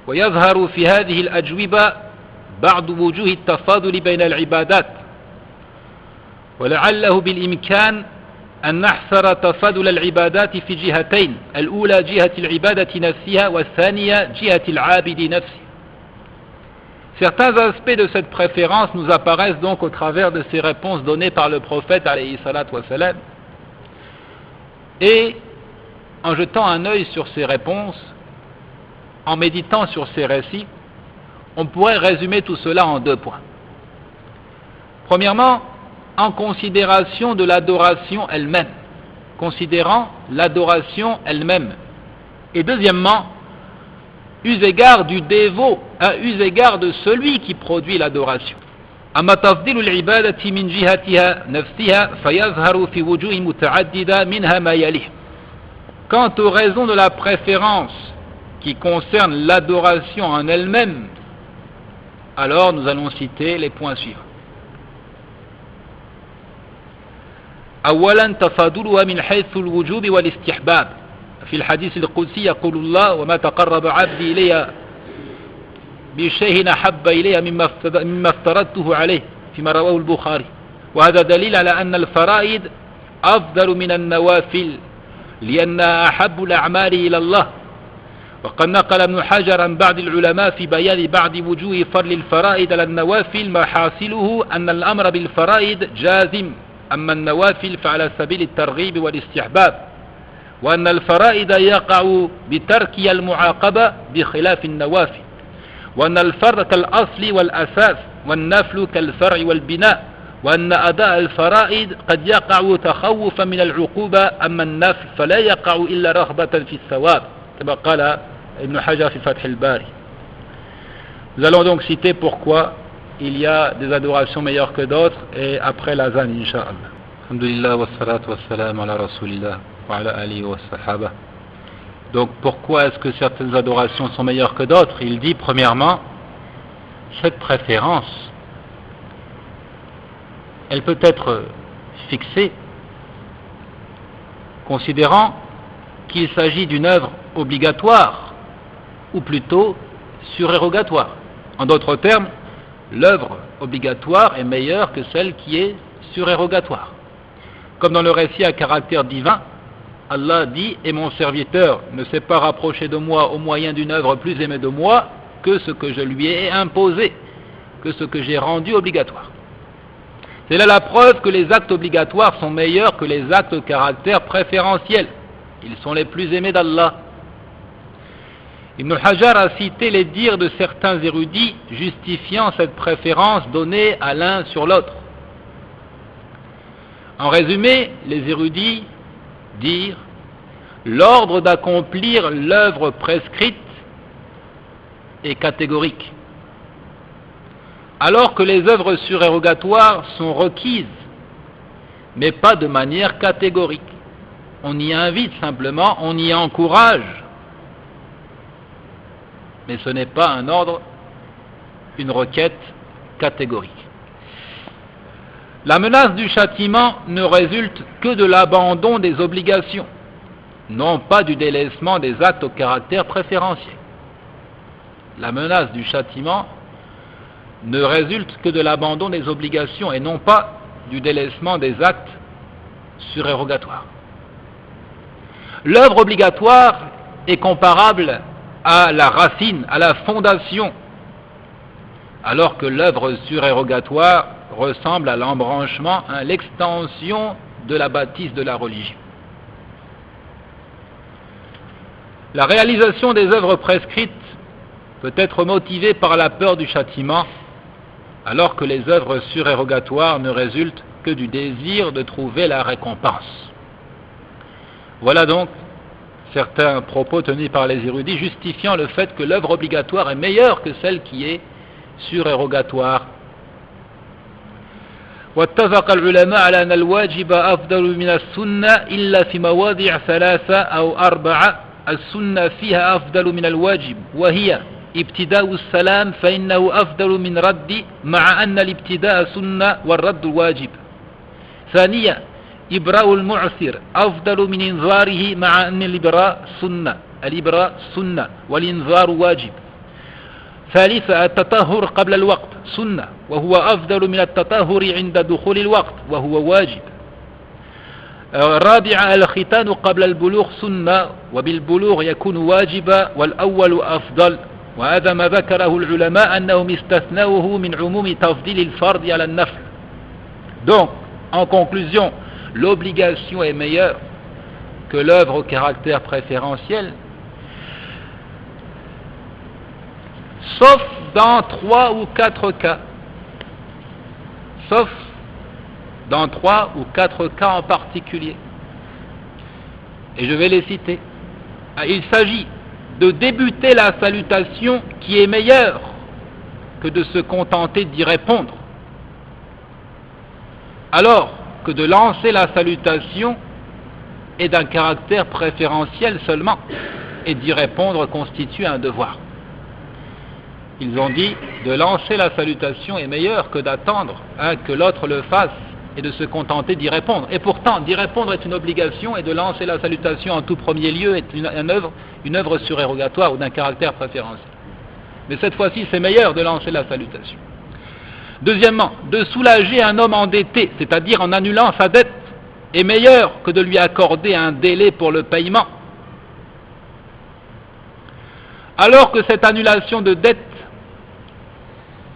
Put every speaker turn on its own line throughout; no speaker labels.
ويظهر في هذه الأجوبة بعض وجوه التفاضل بين العبادات، ولعله بالإمكان أن نحصر تفاضل العبادات في جهتين: الأولى جهة العبادة نفسها، والثانية جهة العابد نفسه. Certains aspects de cette préférence nous apparaissent donc au travers de ces réponses données par le prophète alayhi salatu wassalam. Et en jetant un œil sur ces réponses, en méditant sur ces récits, on pourrait résumer tout cela en 2 points. Premièrement, en considération de l'adoration elle-même, considérant l'adoration elle-même. Et deuxièmement, eu égard du dévot, eu égard de celui qui produit l'adoration. أما تفضيل العبادة من جهتها نفسها فيظهر في وجوه متعددة منها ما يليه. Quant aux raisons de la préférence qui concernent l'adoration en elle-même, alors nous allons citer les points suivants. أولا تفاضلها من حيث الوجوب والاستحباب. في الحديث القدسي يقول الله: وما تقرب عبدي إلي بشيء أحب إلي مما افترضته عليه، فيما رواه البخاري. وهذا دليل على أن الفرائض أفضل من النوافل لأنها أحب الأعمال إلى الله. وقد نقل ابن حجر عن بعض العلماء في بيان بعض وجوه فضل الفرائض على النوافل ما حاصله أن الأمر بالفرائض جازم، أما النوافل فعلى سبيل الترغيب والاستحباب، وأن الفرائض يقع بتركها المعاقبة بخلاف النوافل، وأن الفرض كالأصل والأساس والنفل كالفرع والبناء، وأن أداء الفرائض قد يقع تخوفا من العقوبة، أما النفل فلا يقع إلا رغبة في الثواب، كما قال ابن حجر في فتح الباري. Nous allons donc citer pourquoi il y a des adorations meilleures que d'autres, et après l'azan, incha'Allah. Alhamdulillah wa salatu wa salam ala rasulillah wa ala alihi wa sahaba. Donc pourquoi est-ce que certaines adorations sont meilleures que d'autres? Il dit premièrement, cette préférence, elle peut être fixée considérant qu'il s'agit d'une œuvre obligatoire ou plutôt surérogatoire. En d'autres termes, l'œuvre obligatoire est meilleure que celle qui est surérogatoire. Comme dans le récit à caractère divin, Allah dit: et mon serviteur ne s'est pas rapproché de moi au moyen d'une œuvre plus aimée de moi que ce que je lui ai imposé, que ce que j'ai rendu obligatoire. C'est là la preuve que les actes obligatoires sont meilleurs que les actes de caractère préférentiel. Ils sont les plus aimés d'Allah. Ibn Hajar a cité les dires de certains érudits justifiant cette préférence donnée à l'un sur l'autre. En résumé, les érudits dirent: l'ordre d'accomplir l'œuvre prescrite est catégorique, alors que les œuvres surérogatoires sont requises, mais pas de manière catégorique. On y invite simplement, on y encourage, mais ce n'est pas un ordre, une requête catégorique. La menace du châtiment ne résulte que de l'abandon des obligations, non pas du délaissement des actes au caractère préférentiel. La menace du châtiment ne résulte que de l'abandon des obligations et non pas du délaissement des actes surérogatoires. L'œuvre obligatoire est comparable à la racine, à la fondation, alors que l'œuvre surérogatoire ressemble à l'embranchement, à l'extension de la bâtisse de la religion. La réalisation des œuvres prescrites peut être motivée par la peur du châtiment, alors que les œuvres surérogatoires ne résultent que du désir de trouver la récompense. Voilà donc certains propos tenus par les érudits justifiant le fait que l'œuvre obligatoire est meilleure que celle qui est surérogatoire. واتفق العلماء على أن الواجب أفضل من السنة إلا في مواضع 3 أو 4 السنة فيها أفضل من الواجب، وهي ابتداء السلام فإنه أفضل من رد مع أن الابتداء سنة والرد واجب. ثانيا إبراء المعسر أفضل من إنذاره مع أن الإبراء سنة والإنذار واجب. ثالثا التطهر قبل الوقت سنة وهو أفضل من التطهر عند دخول الوقت وهو واجب. رابعا الختان قبل البلوغ سنة وبالبلوغ يكون واجبا والأول أفضل، وهذا ما ذكره العلماء أنهم استثنوه من عموم تفضيل الفرض على النفل. Donc, en conclusion, l'obligation est meilleure que l'œuvre au caractère préférentiel, sauf dans 3 ou 4 cas. Sauf dans 3 ou 4 cas en particulier. Et je vais les citer. Il s'agit de débuter la salutation qui est meilleure que de se contenter d'y répondre, alors que de lancer la salutation est d'un caractère préférentiel seulement, et d'y répondre constitue un devoir. Ils ont dit de lancer la salutation est meilleur que d'attendre que l'autre le fasse et de se contenter d'y répondre. Et pourtant, d'y répondre est une obligation et de lancer la salutation en tout premier lieu est une œuvre surérogatoire ou d'un caractère préférentiel. Mais cette fois-ci, c'est meilleur de lancer la salutation. Deuxièmement, de soulager un homme endetté, c'est-à-dire en annulant sa dette, est meilleur que de lui accorder un délai pour le paiement. Alors que cette annulation de dette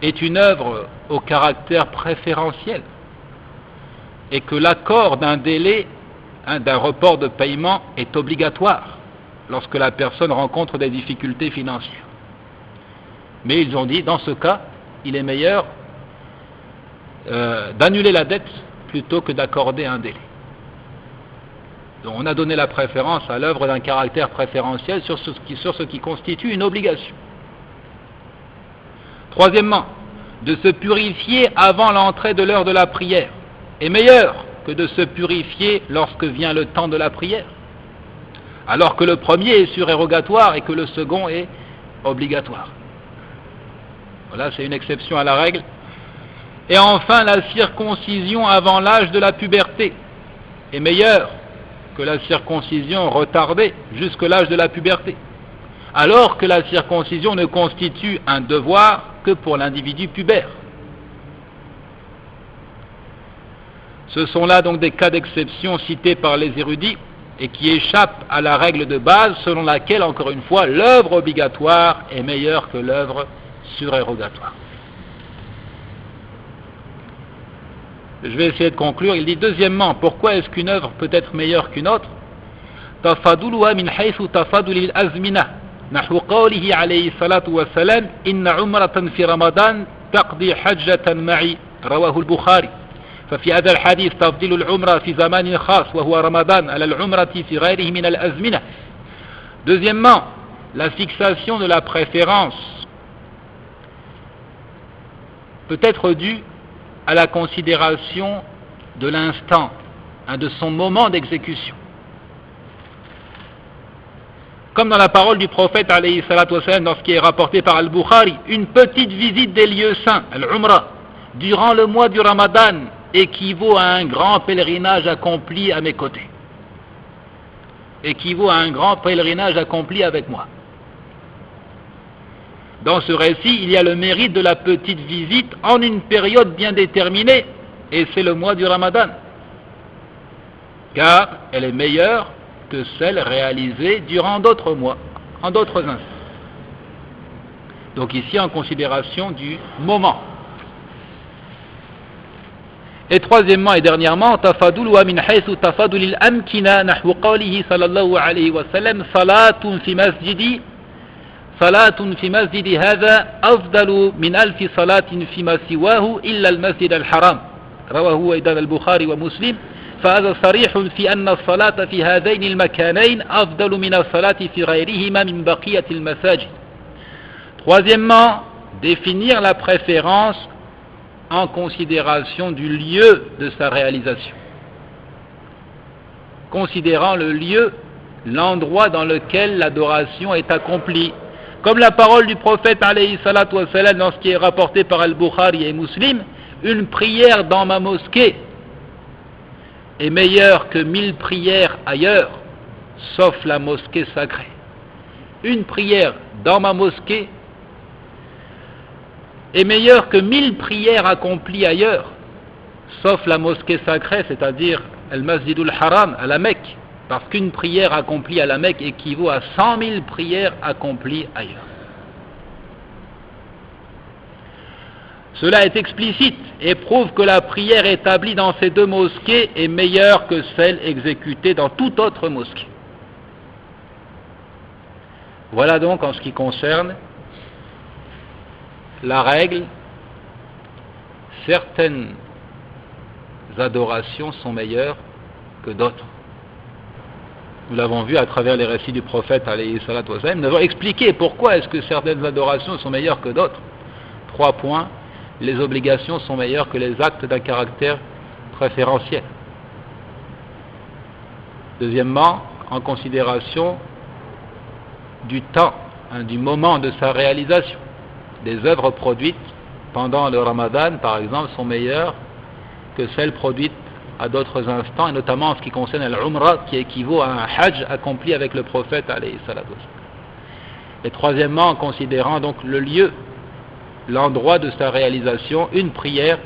est une œuvre au caractère préférentiel et que l'accord d'un délai, d'un report de paiement est obligatoire lorsque la personne rencontre des difficultés financières. Mais ils ont dit, dans ce cas, il est meilleur d'annuler la dette plutôt que d'accorder un délai. Donc on a donné la préférence à l'œuvre d'un caractère préférentiel sur ce qui constitue une obligation. Troisièmement, de se purifier avant l'entrée de l'heure de la prière est meilleur que de se purifier lorsque vient le temps de la prière, alors que le premier est surérogatoire et que le second est obligatoire. Voilà, c'est une exception à la règle. Et enfin, la circoncision avant l'âge de la puberté est meilleure que la circoncision retardée jusqu'à l'âge de la puberté, alors que la circoncision ne constitue un devoir que pour l'individu pubère. Ce sont là donc des cas d'exception cités par les érudits et qui échappent à la règle de base selon laquelle, encore une fois, l'œuvre obligatoire est meilleure que l'œuvre surérogatoire. Je vais essayer de conclure. Il dit deuxièmement, pourquoi est-ce qu'une œuvre peut être meilleure qu'une autre? تفاضلها من حيث تفاضل الأزمنة نحو قوله عليه الصلاة والسلام إن عمرة في رمضان تقضي حجة معي رواه البخاري. ففي هذا الحديث تفضيل العمرة في زمان خاص وهو رمضان على العمرة في غيره من الأزمنة. Deuxièmement, la fixation de la préférence peut être due à la considération de l'instant, de son moment d'exécution. Comme dans la parole du prophète alayhi salatu wassalam, dans ce qui est rapporté par Al-Bukhari, une petite visite des lieux saints, Al-Umrah, durant le mois du Ramadan, équivaut à un grand pèlerinage accompli à mes côtés. Équivaut à un grand pèlerinage accompli avec moi. Dans ce récit, il y a le mérite de la petite visite en une période bien déterminée, et c'est le mois du Ramadan, car elle est meilleure que celle réalisée durant d'autres mois, en d'autres instants. Donc ici, en considération du moment. Et troisièmement et dernièrement, tafaduluha min haythu tafadulil amkina nahwu qawlihi sallallahu alayhi wa sallam salatun fi masjidi salatun fi masjidi hadha afdalu min alfi salatin fi ma siwahu illa al-masjid al-haram rawahu aidan al-Bukhari wa Muslim. فهذا صريح في أن الصلاة في هذين المكانين أفضل من الصلاة في غيرهما من بقية المساجد. Troisièmement, définir la préférence en considération du lieu de sa réalisation. Considérant le lieu, l'endroit dans lequel l'adoration est accomplie. Comme la parole du prophète alayhi salatu wassalam dans ce qui est rapporté par Al-Bukhari et Muslim, une prière dans ma mosquée est meilleure que 1000 prières ailleurs, sauf la mosquée sacrée. Une prière dans ma mosquée est meilleure que 1000 prières accomplies ailleurs, sauf la mosquée sacrée, c'est-à-dire le Masjid al-Haram à la Mecque, parce qu'une prière accomplie à la Mecque équivaut à 100 000 prières accomplies ailleurs. Cela est explicite et prouve que la prière établie dans ces deux mosquées est meilleure que celle exécutée dans toute autre mosquée. Voilà donc en ce qui concerne la règle, certaines adorations sont meilleures que d'autres. Nous l'avons vu à travers les récits du prophète alayhi salatu wa sallam. Nous avons expliqué pourquoi est-ce que certaines adorations sont meilleures que d'autres. 3 points. Les obligations sont meilleures que les actes d'un caractère préférentiel. Deuxièmement, en considération du temps, du moment de sa réalisation. Des œuvres produites pendant le Ramadan, par exemple, sont meilleures que celles produites à d'autres instants, et notamment en ce qui concerne l'Umrah, qui équivaut à un Hajj accompli avec le prophète alayhi salatu wa sallam. Et troisièmement, en considérant donc le lieu, l'endroit de sa réalisation, une prière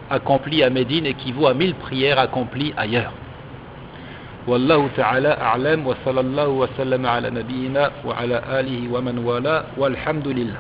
accomplie à Médine équivaut à 1000 prières accomplies ailleurs. Wallahu ta'ala a'lam wa sallallahu wa sallam ala nabiyyina wa ala alihi wa man wala walhamdulillah.